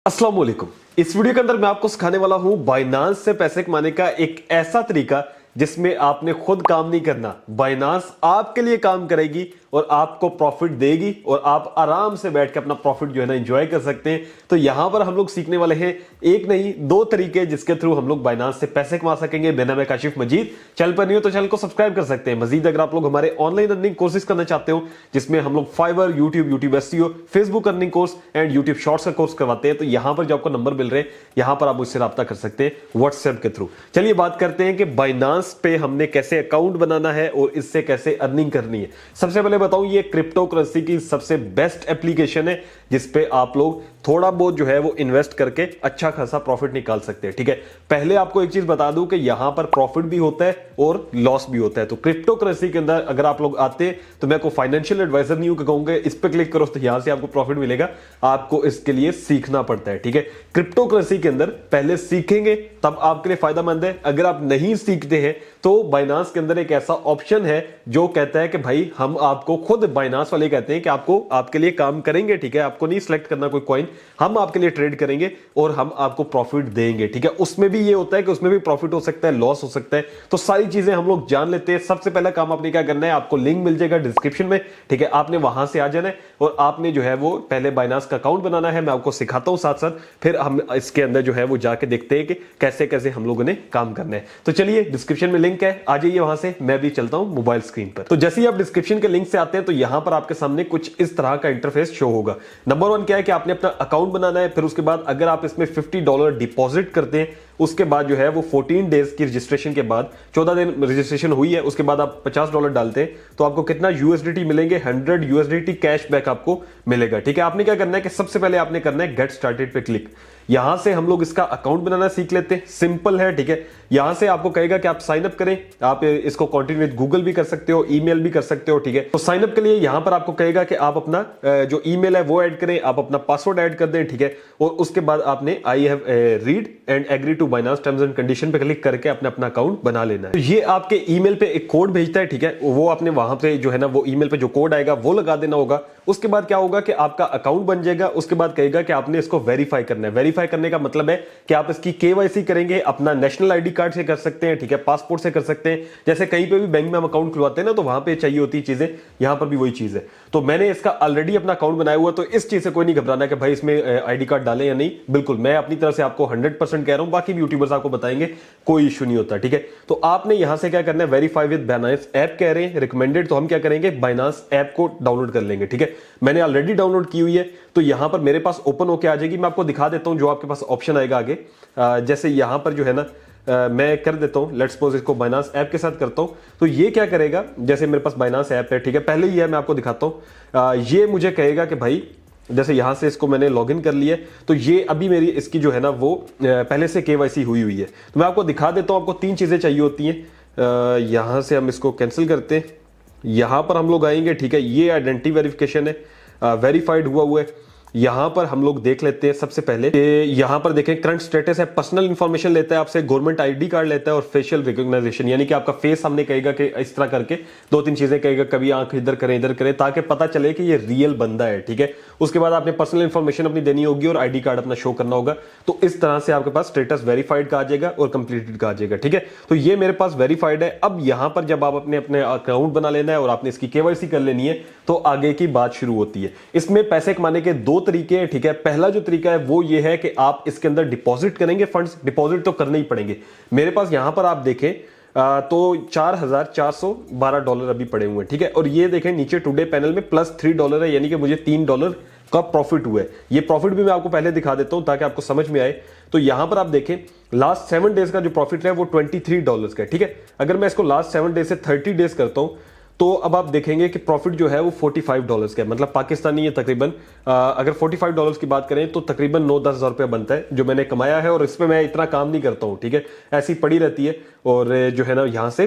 अस्सलाम वालेकुम। इस वीडियो के अंदर मैं आपको सिखाने वाला हूं बाइनांस से पैसे कमाने का एक ऐसा तरीका जिसमें आपने खुद काम नहीं करना, बाइनांस आपके लिए काम करेगी और आपको प्रॉफिट देगी और आप आराम से बैठ के अपना प्रॉफिट जो है ना एंजॉय कर सकते हैं। तो यहां पर हम लोग सीखने वाले हैं एक नहीं दो तरीके जिसके थ्रू हम लोग बाइनांस से पैसे कमा सकेंगे। मेरा नाम है काशिफ मजीद। चैनल पर नहीं हो तो चैनल को सब्सक्राइब कर सकते हैं। मजीद अगर आप लोग हमारे ऑनलाइन अर्निंग कोर्सेज करना चाहते हो जिसमें हम लोग Fiverr, YouTube SEO, Facebook earning course and YouTube shorts का कोर्स करवाते हैं, तो यहां पर जो आपको नंबर मिल रहे हैं यहां पर आप मुझसे राब्ता कर सकते हैं व्हाट्सएप के थ्रू। चलिए बात करते हैं कि बाइनांस पे हमने कैसे अकाउंट बनाना है और इससे कैसे अर्निंग करनी है। सबसे पहले बताऊं, ये क्रिप्टो करेंसी की सबसे बेस्ट एप्लीकेशन है जिसपे आप लोग थोड़ा बहुत जो है वो इन्वेस्ट करके अच्छा खासा प्रॉफिट निकाल सकते हैं। ठीक है, पहले आपको एक चीज बता दूं कि यहां पर प्रॉफिट भी होता है और लॉस भी होता है। तो क्रिप्टो करेंसी के अंदर अगर आप लोग आते हैं तो मैं आपको फाइनेंशियल एडवाइजर नहीं हूं कि कहूंगा इस पे क्लिक करो तो यहां से आपको प्रॉफिट मिलेगा। आपको इसके लिए सीखना पड़ता है। ठीक है, क्रिप्टो करेंसी के अंदर पहले सीखेंगे तब आपके लिए फायदेमंद है। अगर आप नहीं सीखते हैं तो बाइनांस के अंदर एक ऐसा ऑप्शन है जो कहता है कि भाई हम आपको, खुद बाइनांस वाले कहते हैं कि आपको आपके लिए काम करेंगे। ठीक है, आपको नहीं सिलेक्ट करना कोई कॉइन, हम आपके लिए ट्रेड करेंगे और हम आपको प्रॉफिट देंगे। ठीक है, उसमें भी ये होता है कि उसमें भी प्रॉफिट हो सकता है, लॉस हो सकता है। तो सारी चीजें हम लोग जान लेते हैं। सबसे पहला काम आपने क्या करना है, आपको लिंक मिल जाएगा डिस्क्रिप्शन में। ठीक है, आपने वहां से आ जाना है और आपने जो है वो पहले बाइनांस का अकाउंट बनाना है। मैं आपको सिखाता हूं साथ साथ, फिर हम इसके अंदर जो है वो जाके देखते हैं कि कैसे कैसे हम लोगों ने काम करना है। तो चलिए, डिस्क्रिप्शन में लिंक है, आ जाइए वहां से। मैं भी चलता हूं मोबाइल स्क्रीन पर। तो जैसे ही आप डिस्क्रिप्शन के लिंक से आते हैं तो यहां पर आपके सामने कुछ इस तरह का इंटरफेस शो होगा। नंबर 1 क्या है कि आपने अपना अकाउंट बनाना है। फिर उसके बाद अगर आप इसमें $50 डिपॉजिट करते हैं, उसके बाद जो है वो 14 डेज की रजिस्ट्रेशन के बाद, 14 दिन रजिस्ट्रेशन हुई है, उसके बाद आप $50 डालते हैं तो आपको कितना यूएसडीटी मिलेंगे, 100 यूएसडीटी कैशबैक आपको मिलेगा। ठीक है, आपने क्या करना है कि सबसे पहले आपने करना है गेट स्टार्टेड पे क्लिक। यहां से हम लोग इसका अकाउंट बनाना सीख लेते हैं। सिंपल है। ठीक है, यहां से आपको कहेगा कि आप साइन अप करें। आप इसको कंटिन्यू विद गूगल भी कर सकते हो, ईमेल भी कर सकते हो। ठीक है, तो साइन अप के लिए यहां पर आपको कहेगा कि आप अपना जो ईमेल है वो ऐड करें, आप अपना पासवर्ड ऐड कर दें। ठीक है, और उसके बाद आपने I have read and agree to Binance terms and condition पे क्लिक करके अपने अपना अकाउंट बना लेना है। तो ये आपके ईमेल पे एक कोड भेजता है। ठीक है, वो आपने वहां पे जो है ना वो ईमेल पे जो कोड आएगा वो लगा देना होगा। उसके बाद क्या होगा कि आपका अकाउंट बन जाएगा। उसके बाद कहेगा कि आपने इसको वेरीफाई करना है। वेरीफाई करने का मतलब है कि आप इसकी केवाईसी करेंगे, अपना नेशनल आईडी कार्ड से कर सकते हैं। ठीक है, पासपोर्ट से कर सकते हैं। जैसे कहीं पे भी बैंक में हम अकाउंट खुलवाते हैं ना तो वहां पे चाहिए होती चीजें, यहां पर भी वही चीज है। तो मैंने इसका ऑलरेडी अपना अकाउंट बनाया हुआ, तो इस चीज से कोई नहीं घबराना कि भाई इसमें आईडी कार्ड डालें या नहीं। बिल्कुल, मैं अपनी तरफ से आपको 100% कह रहा हूं, बाकी भी यूट्यूबर्स आपको बताएंगे, कोई इशू नहीं होता। ठीक है, तो आपने यहां से क्या करना है, वेरीफाई विद बाइनांस ऐप कह रहे हैं रिकमेंडेड, तो हम क्या करेंगे, बाइनांस ऐप को डाउनलोड कर लेंगे। ठीक है, मैंने ऑलरेडी डाउनलोड की हुई है तो यहां पर मेरे पास ओपन होकर आ जाएगी। मैं आपको दिखा देता हूं जो आपके पास ऑप्शन आएगा आगे। जैसे यहां पर जो है ना मैं कर देता हूं, लेट्स सपोज इसको बाइनांस ऐप के साथ करता हूं, तो ये क्या करेगा, जैसे मेरे पास बाइनांस ऐप है। ठीक है, पहले ही है, मैं आपको दिखाता हूं। ये मुझे कहेगा कि भाई जैसे यहां से इसको मैंने लॉगिन कर लिया, तो ये अभी मेरी इसकी जो है ना वो पहले से केवाईसी हुई हुई है। तो मैं आपको दिखा देता हूं। आपको 3 चीजें चाहिए होती हैं। यहां से हम इसको कैंसिल करते हैं, यहां पर हम लोग आएंगे। ठीक है, ये आइडेंटिटी वेरिफिकेशन है, वेरीफाइड हुआ है। यहां पर हम लोग देख लेते हैं सबसे पहले, यहां पर देखें करंट स्टेटस है, पर्सनल इंफॉर्मेशन लेता है आपसे, गवर्नमेंट आईडी कार्ड लेता है और फेशियल रिकॉग्नाइजेशन, यानी कि आपका फेस हमने कहेगा कि इस तरह करके 2-3 चीजें कहेगा, कभी आंख इधर करें ताकि पता चले कि ये रियल बंदा है। ठीक है, उसके बाद आपने पर्सनल इंफॉर्मेशन अपनी देनी होगी और आईडी कार्ड अपना शो करना होगा। तो इस तरह से आपके पास स्टेटस वेरीफाइड का आ जाएगा और कंप्लीटेड का आ जाएगा। ठीक है, तो ये मेरे पास वेरीफाइड है। अब यहां पर जब आप अपने अपने अकाउंट बना लेना है और आपने इसकी केवाईसी कर लेनी है तो आगे की बात शुरू होती है। इसमें पैसे कमाने के 2 तरीके हैं। ठीक है, पहला जो तरीका है वो ये है कि आप इसके अंदर डिपॉजिट करेंगे। फंड्स डिपॉजिट तो करने ही पड़ेंगे। मेरे पास यहां पर आप देखें तो $4,412 अभी पड़े हुए हैं। ठीक है, और ये देखें नीचे टुडे पैनल में +$3 है, यानी कि मुझे $3 का प्रॉफिट हुआ है। ये प्रॉफिट भी मैं आपको पहले दिखा देता हूं ताकि आपको समझ में आए। तो यहां पर आप देखें लास्ट 7 डेज का जो प्रॉफिट है वो $23 का है। ठीक है, अगर मैं इसको लास्ट 7 डेज से 30 डेज करता हूं तो अब आप देखेंगे कि प्रॉफिट जो है वो $45 का है। मतलब पाकिस्तानी ये तकरीबन अगर $45 की बात करें तो तकरीबन 9-10 हज़ार रुपया बनता है जो मैंने कमाया है। और इसमें मैं इतना काम नहीं करता हूं। ठीक है, ऐसी पड़ी रहती है। और जो है ना यहाँ से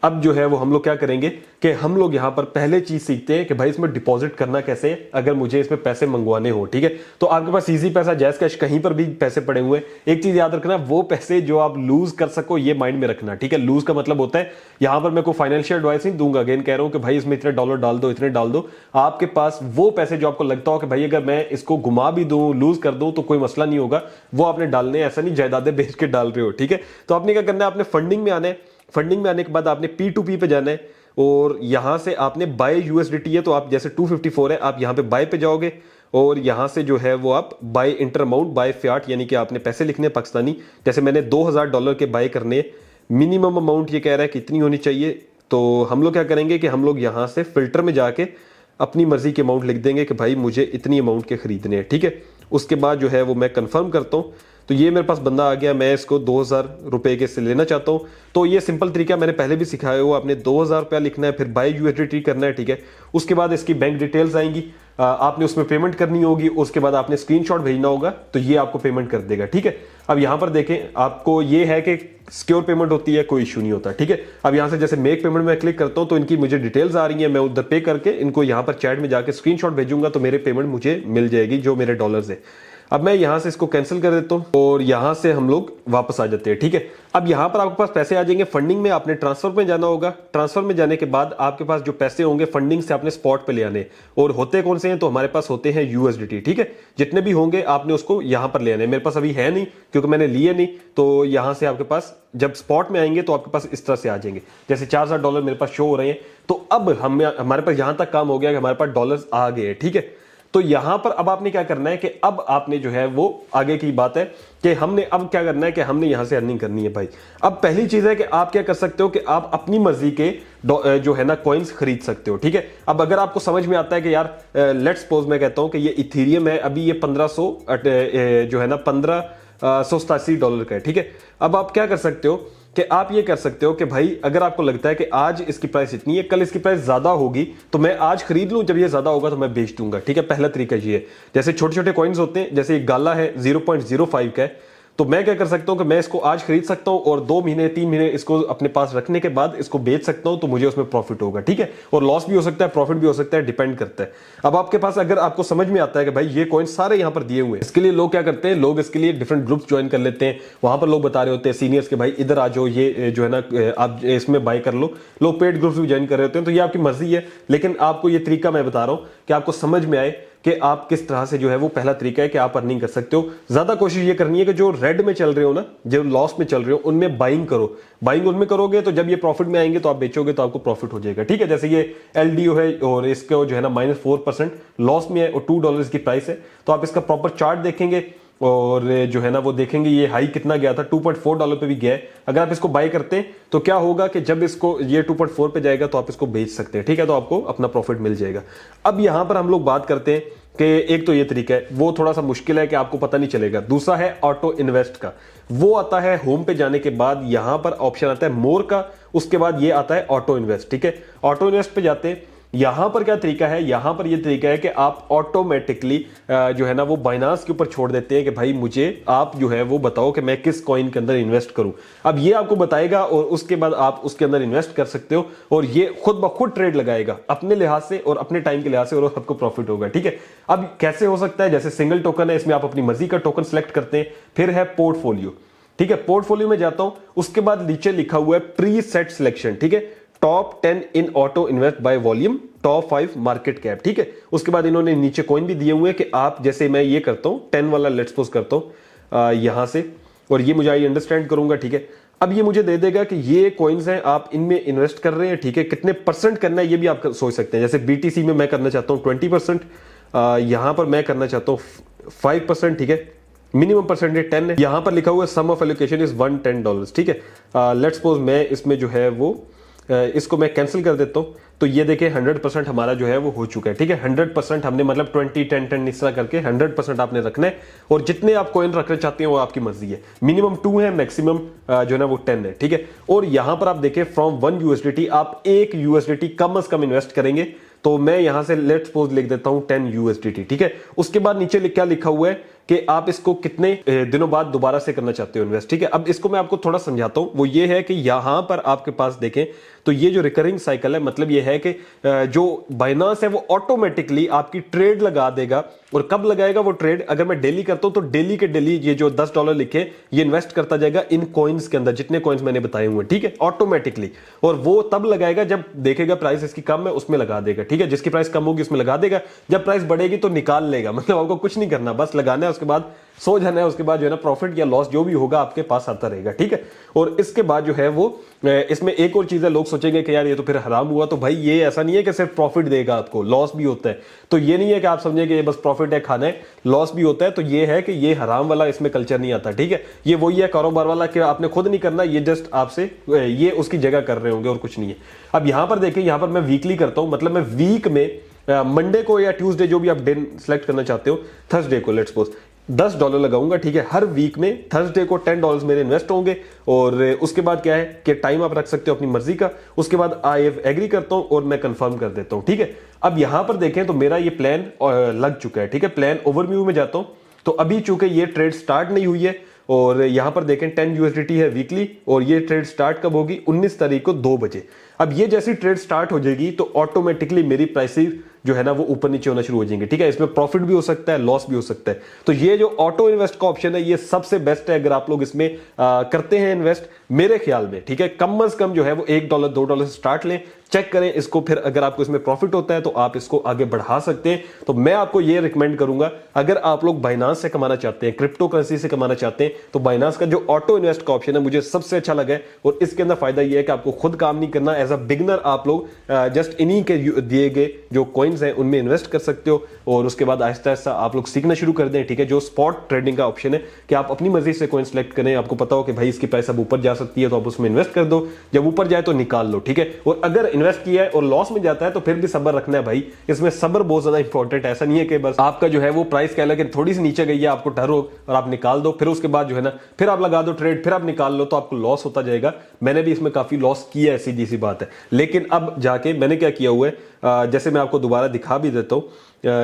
अब जो है वो हम लोग क्या करेंगे कि हम लोग यहां पर पहले चीज सीखते हैं कि भाई इसमें डिपॉजिट करना कैसे है अगर मुझे इसमें पैसे मंगवाने हो। ठीक है, तो आपके पास इजी पैसा, जैस कैश, कहीं पर भी पैसे पड़े हुए, एक चीज याद रखना, वो पैसे जो आप लूज कर सको ये माइंड में रखना। ठीक है, लूज का मतलब होता है यहां पर मैं कोई फाइनेंशियल एडवाइस नहीं दूंगा, अगेन कह रहा हूं कि भाई इसमें इतने डॉलर डाल दो, इतने डाल दो। आपके पास वो पैसे जो आपको लगता हो कि भाई अगर मैं इसको घुमा भी दूं, लूज कर दूं तो कोई मसला नहीं होगा, वो आपने डालने, ऐसा नहीं जायदादें बेच के डाल रहे हो। ठीक है, तो आपने क्या करना है, आपने फंडिंग में आना है। फंडिंग में आने के बाद आपने P2P पे जाना है और यहां से आपने बाय USDT है, तो आप जैसे 254 है, आप यहां पे बाय पे जाओगे और यहां से जो है वो आप buy enter amount, buy fiat, यानी कि आपने पैसे लिखने पाकिस्तानी। जैसे मैंने $2000 के बाय करने, मिनिमम अमाउंट ये कह रहा है कि इतनी होनी चाहिए, तो हम लोग क्या करेंगे कि हम लोग यहां से फिल्टर में जाके अपनी मर्जी के अमाउंट लिख देंगे कि भाई मुझे इतनी अमाउंट के खरीदने हैं। ठीक है, उसके बाद जो है वो मैं कंफर्म करता हूं, तो ये मेरे पास बंदा आ गया, मैं इसको 2000 रुपए के से लेना चाहता हूं। तो ये सिंपल तरीका मैंने पहले भी सिखाया हुआ, आपने 2000 रुपया लिखना है, फिर बाय USDT करना है। ठीक है, उसके बाद इसकी बैंक डिटेल्स आएंगी, आपने उसमें पेमेंट करनी होगी, उसके बाद आपने स्क्रीनशॉट भेजना होगा, तो ये आपको पेमेंट कर देगा। ठीक है, अब यहां पर देखें, आपको ये है कि सिक्योर पेमेंट होती है, कोई इशू नहीं होता। ठीक है, अब यहां से जैसे मेक पेमेंट में क्लिक करता हूं तो इनकी मुझे डिटेल्स आ रही है, मैं उधर पे करके इनको यहां पर चैट में जाके स्क्रीनशॉट भेजूंगा तो मेरे पेमेंट मुझे मिल जाएगी जो मेरे डॉलर्स है। अब मैं यहां से इसको कैंसिल कर देता हूं और यहां से हम लोग वापस आ जाते हैं। ठीक है, अब यहां पर आपके पास पैसे आ जाएंगे। फंडिंग में आपने ट्रांसफर में जाना होगा, ट्रांसफर में जाने के बाद आपके पास जो पैसे होंगे फंडिंग से आपने स्पॉट पे ले आने, और होते कौन से हैं, तो हमारे पास होते हैं USDT। ठीक है, जितने भी होंगे आपने उसको यहां पर ले आने, मेरे पास अभी है नहीं क्योंकि मैंने लिए नहीं, तो यहां से आपके पास जब स्पॉट में आएंगे तो आपके पास इस तरह से आ जाएंगे, जैसे $4000 मेरे पास शो हो रहे हैं। तो अब हमारे पास यहां तक काम हो गया कि हमारे पास डॉलर्स आ गए। ठीक है, तो यहां पर अब आपने क्या करना है कि अब आपने जो है वो आगे की बात है कि हमने अब क्या करना है कि हमने यहां से अर्निंग करनी है भाई। अब पहली चीज है कि आप क्या कर सकते हो कि आप अपनी मर्जी के जो है ना कॉइन्स खरीद सकते हो। ठीक है, अब अगर आपको समझ में आता है कि यार लेट्स सपोज मैं कहता हूं कि ये इथेरियम है, अभी ये 1500 जो है ना $1587 का है। ठीक है, अब आप क्या कर सकते हो कि आप ये कर सकते हो कि भाई अगर आपको लगता है कि आज इसकी प्राइस इतनी है, कल इसकी प्राइस ज्यादा होगी, तो मैं आज खरीद लूं, जब ये ज्यादा होगा तो मैं बेच दूंगा। ठीक है, पहला तरीका ये है। जैसे छोटे छोटे कॉइन्स होते हैं, जैसे एक गाला है 0.05 का है, तो मैं क्या कर सकता हूं कि मैं इसको आज खरीद सकता हूं और 2 महीने 3 महीने इसको अपने पास रखने के बाद इसको बेच सकता हूं, तो मुझे उसमें प्रॉफिट होगा। ठीक है, और लॉस भी हो सकता है, प्रॉफिट भी हो सकता है, डिपेंड करता है। अब आपके पास अगर आपको समझ में आता है कि भाई ये कॉइन सारे यहां पर दिए हुए हैं, इसके लिए लोग क्या करते हैं, लोग इसके लिए डिफरेंट ग्रुप्स ज्वाइन कर लेते हैं, वहां पर लोग बता रहे होते हैं सीनियर्स के भाई इधर आ जाओ, ये जो है ना आप इसमें बाय कर लो। लोग पेड ग्रुप्स भी ज्वाइन कर रहे होते हैं, तो ये आपकी मर्जी है, लेकिन आपको ये तरीका मैं बता रहा हूं कि आपको समझ में आए कि आप किस तरह से जो है वो पहला तरीका है कि आप अर्निंग कर सकते हो। ज्यादा कोशिश ये करनी है कि जो रेड में चल रहे हो ना, जो लॉस में चल रहे हो, उनमें बाइंग करो। बाइंग उनमें करोगे तो जब ये प्रॉफिट में आएंगे तो आप बेचोगे तो आपको प्रॉफिट हो जाएगा। ठीक है, जैसे ये LDO है और इसका जो है ना -4% लॉस में है और $2 की प्राइस है, तो आप इसका प्रॉपर चार्ट देखेंगे और जो है ना वो देखेंगे ये हाई कितना गया था, $2.4 पे भी गया है। अगर आप इसको बाय करते हैं तो क्या होगा कि जब इसको ये 2.4 पे जाएगा तो आप इसको बेच सकते हैं। ठीक है, तो आपको अपना प्रॉफिट मिल जाएगा। अब यहां पर हम लोग बात करते हैं कि एक तो ये तरीका है, वो थोड़ा सा मुश्किल है कि आपको पता नहीं चलेगा। दूसरा है ऑटो इन्वेस्ट का, वो आता है होम पे जाने के बाद यहां पर ऑप्शन आता है मोर का, उसके बाद ये आता है ऑटो इन्वेस्ट। ठीक है, ऑटो इन्वेस्ट पे जाते हैं, यहां पर क्या तरीका है, यहां पर यह तरीका है कि आप ऑटोमेटिकली जो है ना वो बाइनांस के ऊपर छोड़ देते हैं कि भाई मुझे आप जो है वो बताओ कि मैं किस कॉइन के अंदर इन्वेस्ट करूं। अब ये आपको बताएगा और उसके बाद आप उसके अंदर इन्वेस्ट कर सकते हो और ये खुद ब खुद ट्रेड लगाएगा अपने लिहाज से और अपने टाइम के लिहाज से, और आपको प्रॉफिट होगा। ठीक है, अब कैसे हो सकता है, जैसे सिंगल टोकन है, इसमें आप अपनी मर्जी का टोकन सेलेक्ट करते हैं। फिर है पोर्टफोलियो। ठीक है, पोर्टफोलियो में जाता हूं, उसके बाद नीचे लिखा हुआ है प्री सेट सिलेक्शन। ठीक है, top 10 in auto invest by volume, top 5 market cap. ठीक है, उसके बाद इन्होंने नीचे कॉइन भी दिए हुए हैं कि आप, जैसे मैं ये करता हूं 10 वाला लेट्स सपोज करता हूं यहां से, और ये मुझे आई अंडरस्टैंड करूंगा। ठीक है, अब ये मुझे दे देगा कि ये कॉइन्स हैं, आप इनमें इन्वेस्ट कर रहे हैं। ठीक है, कितने परसेंट करना है ये भी आप सोच सकते हैं। जैसे BTC में मैं करना चाहता हूं 20%, यहां पर मैं करना चाहता हूं 5%। ठीक है, मिनिमम परसेंटेज 10 है। यहां पर लिखा हुआ है सम ऑफ एलोकेशन इज $110। ठीक है, लेट्स सपोज मैं इसमें जो है वो इसको मैं कैंसिल कर देता हूं, तो ये देखें 100% हमारा जो है वो हो चुका है। ठीक है, 100% हमने मतलब 20 10 10 इस तरह करके 100% आपने रखना है, और जितने आप कॉइन रखना चाहते हैं वो आपकी मर्जी है। मिनिमम 2 है, मैक्सिमम जो है ना वो 10 है। ठीक है, और यहां पर आप देखें फ्रॉम 1 USDT आप 1 USDT कम से कम इन्वेस्ट करेंगे, तो मैं यहां से लेट्स सपोज लिख देता हूं 10 USDT। ठीक है, उसके बाद नीचे क्या लिखा हुआ है कि आप इसको कितने दिनों बाद दोबारा से करना चाहते हो इन्वेस्ट। ठीक है, अब इसको मैं आपको थोड़ा समझाता हूं। वो ये है कि यहां पर आपके पास देखें तो ये जो रिकरिंग साइकिल है, मतलब ये है कि जो बाइनांस है वो ऑटोमेटिकली आपकी ट्रेड लगा देगा। और कब लगाएगा वो ट्रेड? अगर मैं डेली करता हूं तो डेली के डेली ये जो $10 लिखे ये इन्वेस्ट करता जाएगा इन कॉइन्स के अंदर, जितने कॉइन्स मैंने बताए हुए। ठीक है, ऑटोमेटिकली। और वो तब लगाएगा जब देखेगा प्राइस इसकी कम है, उसमें लगा देगा। ठीक है, जिसकी प्राइस कम होगी उसमें लगा देगा, जब प्राइस बढ़ेगी तो निकाल लेगा। मतलब आपको कुछ नहीं करना, बस लगाना है, उसके बाद सो जाना है। उसके बाद जो है ना प्रॉफिट या लॉस जो भी होगा आपके पास आता रहेगा। ठीक है, और इसके बाद जो है वो इसमें एक और चीज है, लोग सोचेंगे कि यार ये तो फिर हराम हुआ। तो भाई ये ऐसा नहीं है कि सिर्फ प्रॉफिट देगा आपको, लॉस भी होता है। तो ये नहीं है कि आप समझे कि ये बस प्रॉफिट है खाना है, लॉस भी होता है। तो ये है कि ये हराम वाला इसमें कल्चर नहीं आता। ठीक है, ये वही है कारोबार वाला कि आपने खुद नहीं करना, ये जस्ट आपसे ये उसकी जगह कर रहे होंगे और कुछ नहीं है। अब यहां पर देखिए, यहां पर मैं वीकली करता हूं, मतलब मैं वीक में मंडे को या ट्यूसडे जो भी आप दिन सेलेक्ट करना चाहते हो, थर्सडे को लेट्स सपोज $10 लगाऊंगा। ठीक है, हर वीक में थर्सडे को $10 मेरे इन्वेस्ट होंगे। और उसके बाद क्या है कि टाइम आप रख सकते हो अपनी मर्जी का। उसके बाद आई एग्री करता हूं और मैं कंफर्म कर देता हूं। ठीक है, अब यहां पर देखें तो मेरा ये प्लान लग चुका है। ठीक है, प्लान ओवरव्यू में जाता हूं तो अभी चूंकि ये ट्रेड स्टार्ट नहीं हुई है और यहां पर देखें 10 USDT है वीकली, और ये ट्रेड स्टार्ट कब होगी? 19 तारीख को 2 बजे। अब ये जैसी ट्रेड स्टार्ट हो जाएगी तो ऑटोमेटिकली मेरी प्राइसेस जो है ना वो ऊपर नीचे होना शुरू हो जाएंगे। ठीक है, इसमें प्रॉफिट भी हो सकता है, लॉस भी हो सकता है। तो ये जो ऑटो इन्वेस्ट का ऑप्शन है ये सबसे बेस्ट है अगर आप लोग इसमें करते हैं इन्वेस्ट, मेरे ख्याल में। ठीक है, कम से कम जो है वो $1 $2 से स्टार्ट लें, चेक करें इसको, फिर अगर आपको इसमें प्रॉफिट होता है तो आप इसको आगे बढ़ा सकते हैं। तो मैं आपको ये रिकमेंड करूंगा, अगर आप लोग बाइनांस से कमाना चाहते हैं, क्रिप्टो करेंसी से कमाना चाहते हैं, तो बाइनांस का जो ऑटो इन्वेस्ट का ऑप्शन है मुझे सबसे अच्छा लगा है। और इसके अंदर फायदा ये है कि आपको खुद काम नहीं करना, एज अ बिगनर आप लोग जस्ट इन्हीं के दिए गए जो कॉइन्स हैं उनमें इन्वेस्ट कर सकते हो। और उसके बाद आहिस्ता आहिस्ता आप लोग सीखना शुरू कर दें। ठीक है, जो स्पॉट ट्रेडिंग का ऑप्शन है कि आप अपनी मर्जी से कॉइन सेलेक्ट करें, आपको पता हो कि भाई इसकी प्राइस अब ऊपर जा सकती है तो आप उसमें इन्वेस्ट कर दो, जब ऊपर जाए तो निकाल लो। ठीक है, और अगर इन्वेस्ट किया है और लॉस में जाता है तो फिर भी सब्र रखना है भाई, इसमें सब्र बहुत ज्यादा इंपॉर्टेंट है। ऐसा नहीं है कि बस आपका जो है वो प्राइस कह लो कि थोड़ी सी नीचे गई है, आपको डर हो और आप निकाल दो, फिर उसके बाद जो है ना फिर आप लगा दो ट्रेड, फिर आप निकाल लो, तो आपको लॉस होता जाएगा। मैंने भी इसमें काफी लॉस किया है, सीधी सी बात है। लेकिन अब जाके मैंने क्या किया हुआ है, जैसे मैं आपको दोबारा दिखा भी देता हूं,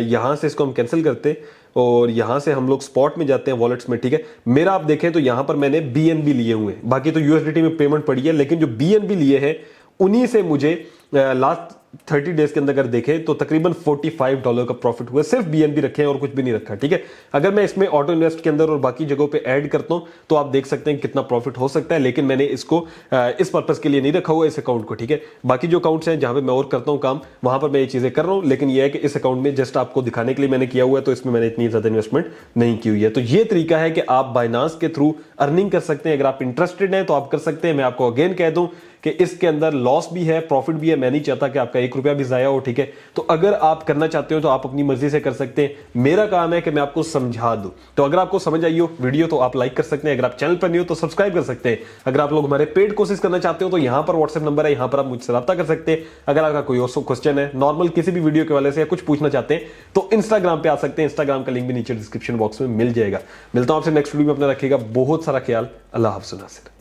यहां से इसको हम कैंसिल करते और यहां से हम लोग स्पॉट में जाते हैं वॉलेट्स में। ठीक है, मेरा आप देखें तो यहां पर मैंने BNB लिए हुए हैं, बाकी तो USDT में पेमेंट पड़ी है, लेकिन जो BNB लिए हैं उन्हीं से मुझे लास्ट 30 डेज के अंदर अगर देखें तो तकरीबन $45 का प्रॉफिट हुआ, सिर्फ BNB रखे हैं और कुछ भी नहीं रखा। ठीक है, अगर मैं इसमें ऑटो इन्वेस्ट के अंदर और बाकी जगहों पे ऐड करता हूं तो आप देख सकते हैं कितना प्रॉफिट हो सकता है। लेकिन मैंने इसको इस पर्पस के लिए नहीं रखा हुआ इस अकाउंट को। ठीक है, बाकी जो अकाउंट्स हैं जहां पे मैं और करता हूं काम, वहां पर मैं ये चीजें कर रहा हूं, लेकिन यह है कि इस अकाउंट में जस्ट आपको दिखाने के लिए मैंने किया हुआ है, तो इसमें मैंने इतनी ज्यादा इन्वेस्टमेंट नहीं की हुई है। तो ये तरीका है कि आप बाइनांस के थ्रू अर्निंग कर सकते हैं। अगर आप इंटरेस्टेड हैं तो आप कर सकते हैं। मैं आपको अगेन कह दूं कि इसके अंदर लॉस भी है, प्रॉफिट भी है। मैं नहीं चाहता कि आपका ₹1 भी जाया हो। ठीक है, तो अगर आप करना चाहते हो तो आप अपनी मर्जी से कर सकते हैं। मेरा काम है कि मैं आपको समझा दूं। तो अगर आपको समझ आई हो वीडियो तो आप लाइक कर सकते हैं, अगर आप चैनल पर नहीं हो तो सब्सक्राइब कर सकते हैं। अगर आप लोग हमारे पेड कोर्सेज करना चाहते हो तो यहां पर व्हाट्सएप नंबर है, यहां पर आप मुझसे रब्ता कर सकते हैं। अगर आपका कोई और क्वेश्चन है, नॉर्मल किसी भी वीडियो के वाले से या कुछ पूछना चाहते हैं तो इंस्टाग्राम पे आ सकते हैं। इंस्टाग्राम का लिंक भी नीचे डिस्क्रिप्शन बॉक्स में मिल जाएगा। मिलता हूं आपसे नेक्स्ट वीडियो में, अपना रखिएगा बहुत सारा ख्याल। अल्लाह हाफ़िज़।